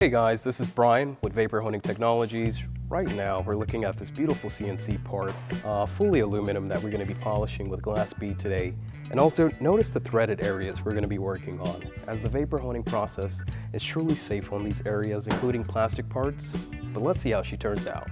Hey guys, this is Bryan with Vapor Honing Technologies. Right now we're looking at this beautiful CNC part, fully aluminum that we're going to be polishing with glass bead today. And also notice the threaded areas we're going to be working on, as the vapor honing process is truly safe on these areas, including plastic parts. But let's see how she turns out.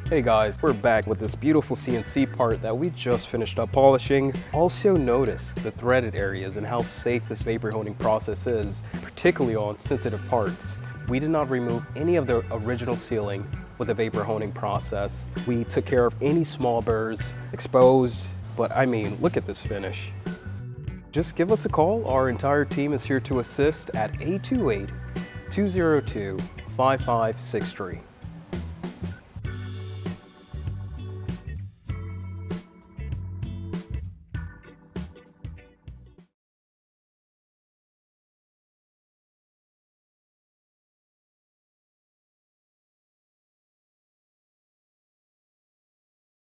Hey guys, we're back with this beautiful CNC part that we just finished up polishing. Also notice the threaded areas and how safe this vapor honing process is, particularly on sensitive parts. We did not remove any of the original sealing with the vapor honing process. We took care of any small burrs, exposed, but I mean, look at this finish. Just give us a call. Our entire team is here to assist at 828-202-5563.